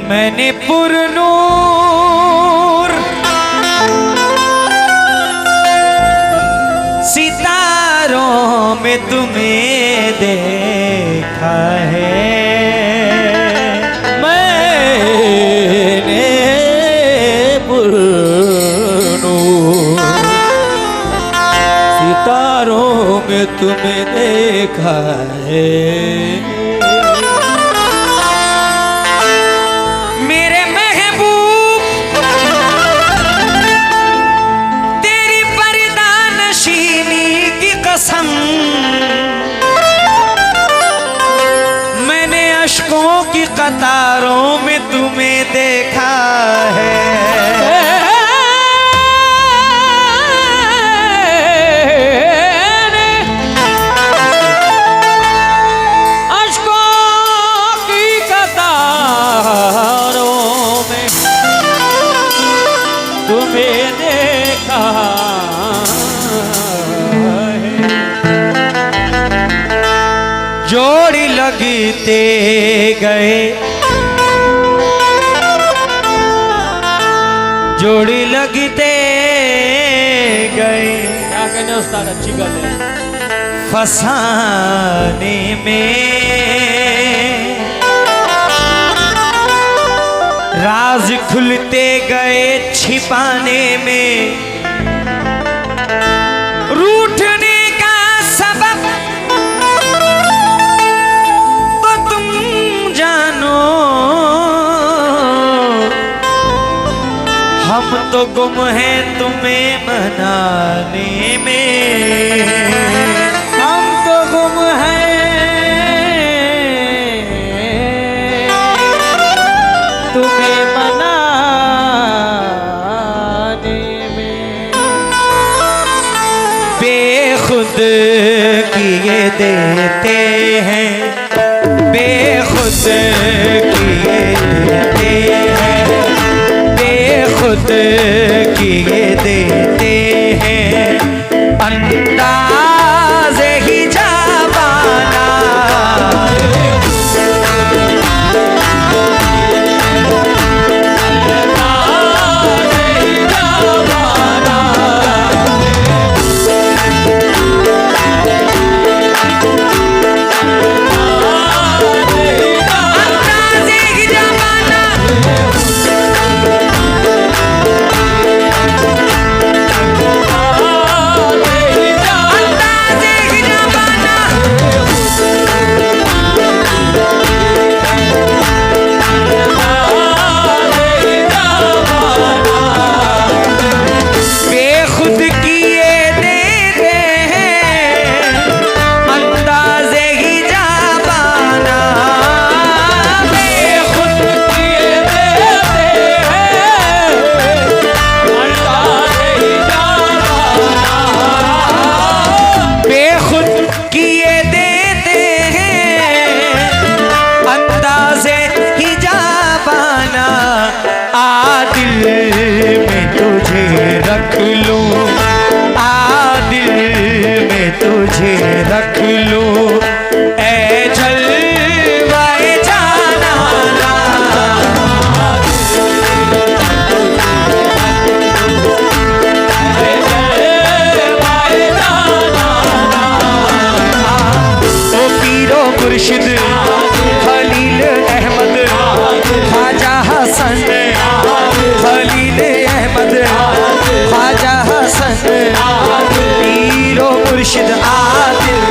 मैंने पुरनूर सितारों में तुम्हें देखा है। मैंने पुरनूर सितारों में तुम्हें देखा है। मैंने अश्कों की कतारों में तुम्हें देखा है। अश्कों की कतारों में तुम्हें देखा जोड़ी लगते गए, जोड़ी लगते गए। क्या कहने उस्ताद, अच्छी गल है। फसाने में राज खुलते गए, छिपाने में रूठने का सबब हम तो गुम हैं तुम्हें मनाने में। हम तो गुम हैं तुम्हें मनाने में। बेखुद किए देते हैं, बेखुद किए देते हैं, खुद किए देते हैं। अंदाज़े ही जावाना तुझे रख लूं, ऐ जलवाए जाना। ओ पीरो मुर्शिद खलील अहमद ख्वाजा हसन, खलील अहमद ख्वाजा हसन, पीरो मुर्शिद आदिल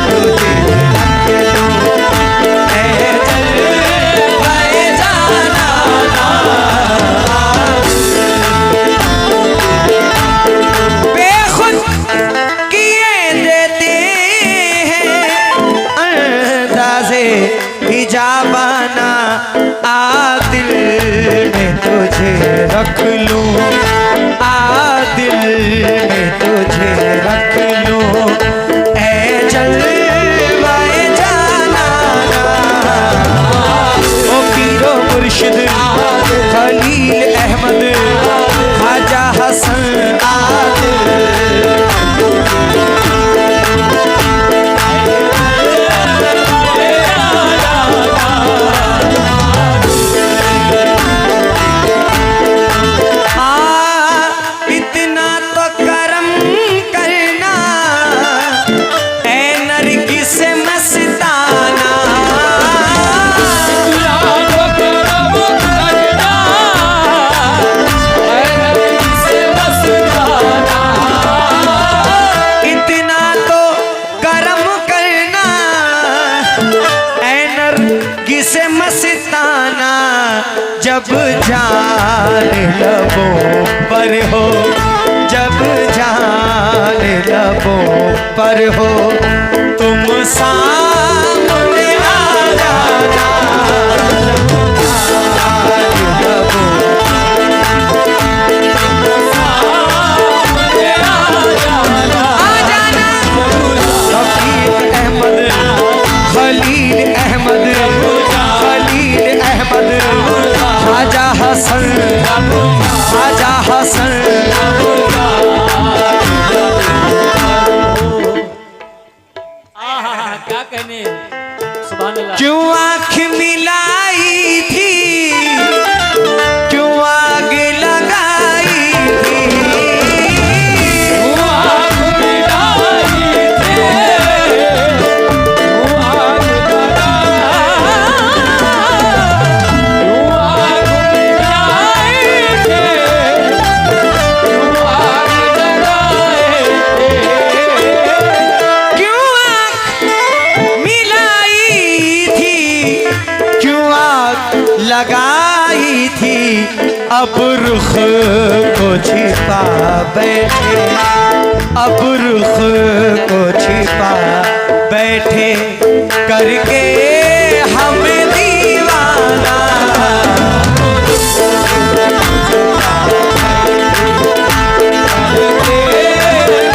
तुझे जाना। बेखुद किए देते हैं अंदाज़े हिजाबाना। आदिल में तुझे रख लूं, आदिल में तुझे रख लूं, ऐ जलवाए जाना। ओ पीरो मुर्शिद खलील अहमद ख्वाजा हसन आदिल जब जान लबों पर हो, जब जान लबों पर हो, तुम सामने आ जाना। खलील अहमद, खलील अहमद, ख्वाजा हसन, ख्वाजा हसन। क्या कहने, सुभान अल्लाह। क्यों आँख मिलाई थी, क्यों आग लगाई थी, क्यों आग मिलाई थी, क्यों आग लगाई, क्यों आग मिलाई थी, क्यों आग लगाई थी, क्यों आँख मिलाई थी, क्यों आग लगाई थी। अब रुख को छिपा बैठे, अब रुख को छिपा बैठे, करके हमें दीवाना।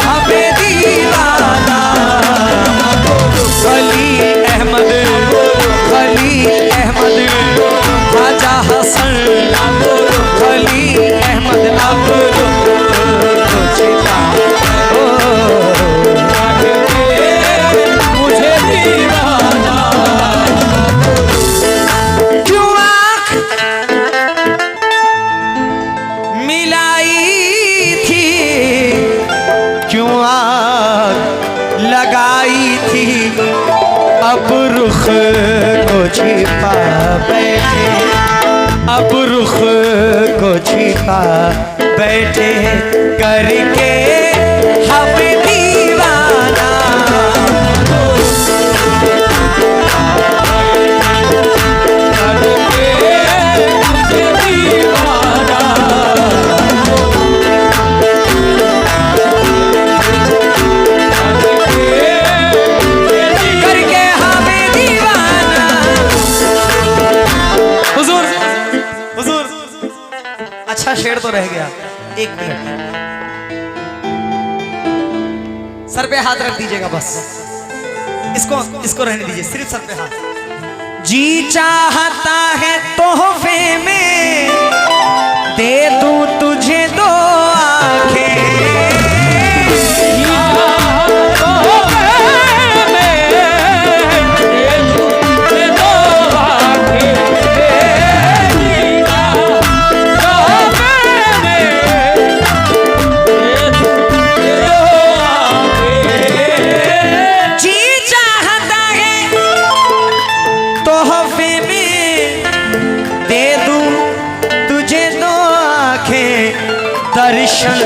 हमें दीवाना। खलील अहमद, खलील अहमद, ख्वाजा हसन, खलील अहमद। अब मुझे दीवाना। क्यों आँख मिलाई थी, क्यों आग लगाई थी। अब रुख को छिपा बैठे, अब रुख को छिपा बैठे, करके हमें दीवाना। करके हमें दीवाना। हुजूर, हुजूर, अच्छा शेर तो रह गया। एक मिनट, सर पे हाथ रख दीजिएगा बस। इसको रहने दीजिए, सिर्फ सर पे हाथ। जी चाहता है तोहफे में दे दूं तुझे दो आंखें, दर्शन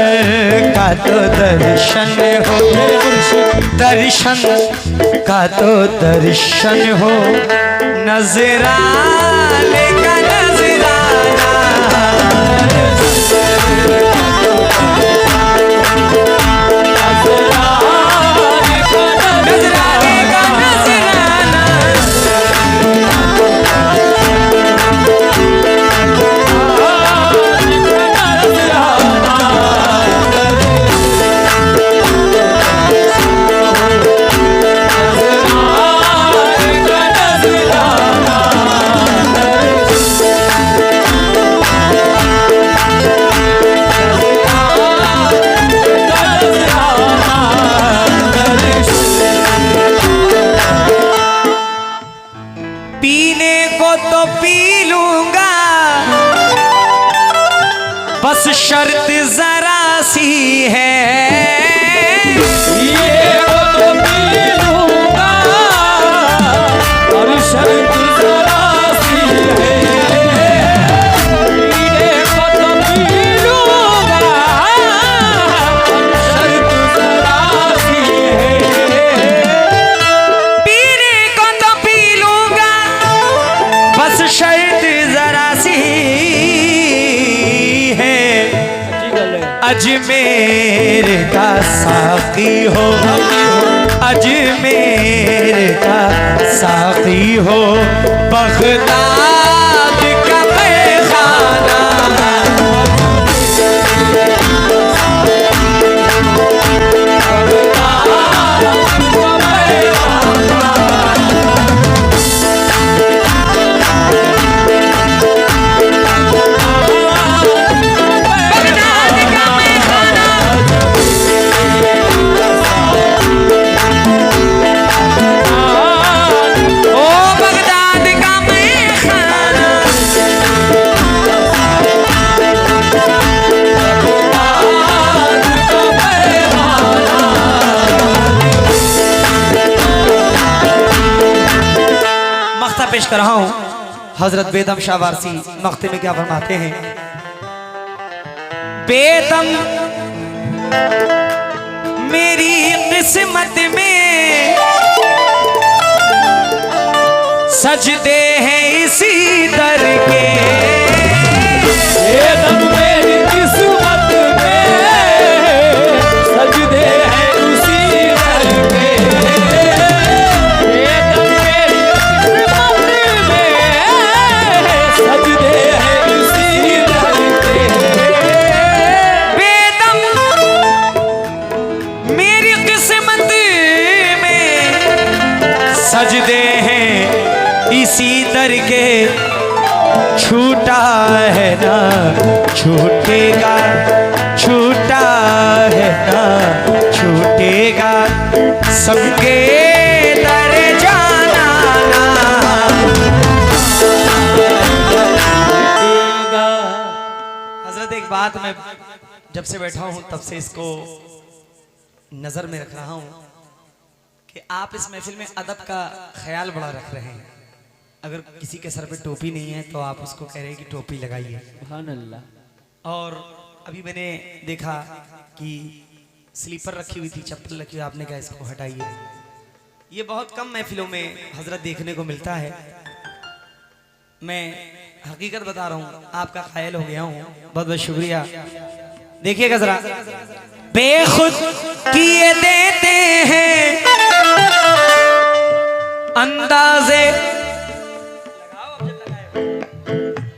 का तो दर्शन हो, दर्शन का तो दर्शन हो, नजराने का नजराना। नजराने का नजराना। पीने को तो पी लूंगा, बस शर्त जरा सी है। ये तो पी लूंगा, और शर्त जरा सी है। पीने को तो पी लूंगा, शर्त जरा सी है। पीने को तो पी लूंगा, बस शर्त जरा सी अजमेर का साकी हो, अजमेर का साकी हो, बगदाद का पैखाना। पेश कर रहा हूं हजरत बेदम शाह वारसी मख्ते में क्या फरमाते हैं। बेदम मेरी किस्मत में सजदे हैं इसी दर के, बेदम मेरी किस्मत में सजदे हैं उसी दर के। सजदे हैं इसी दर के, छूटा है ना छूटेगा, छूटा है ना छूटेगा, सबके दर जाना ना। हजरत एक बात मैं जब से बैठा हूं तब से इसको नजर में रख रहा हूं कि आप इस महफिल में अदब का ख्याल बड़ा रख रहे हैं। अगर किसी के सर पे टोपी नहीं है तो आप उसको कह रहे हैं कि टोपी लगाइए। सुभान अल्लाह। और अभी मैंने देखा कि स्लीपर रखी हुई थी, चप्पल रखी हुई, आपने कहा इसको हटाइए। ये बहुत कम महफिलों में हजरत देखने को मिलता है। मैं हकीकत बता रहा हूँ, आपका ख्याल हो गया हूँ, बहुत बहुत शुक्रिया। देखिएगा जरा, बेखुद किए देते हैं अंदाजे,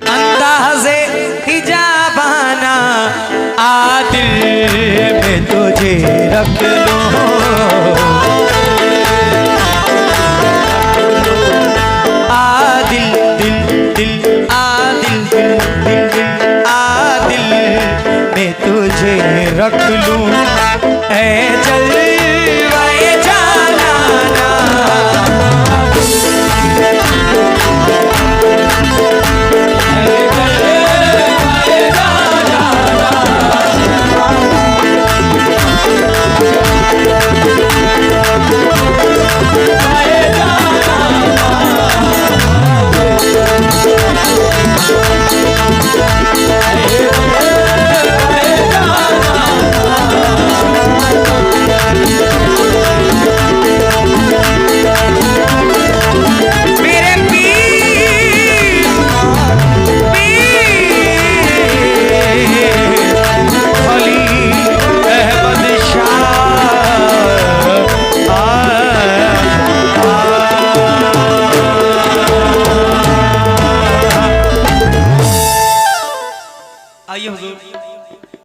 अंदाजे हिजाबाना, आदिल में तुझे रख लो,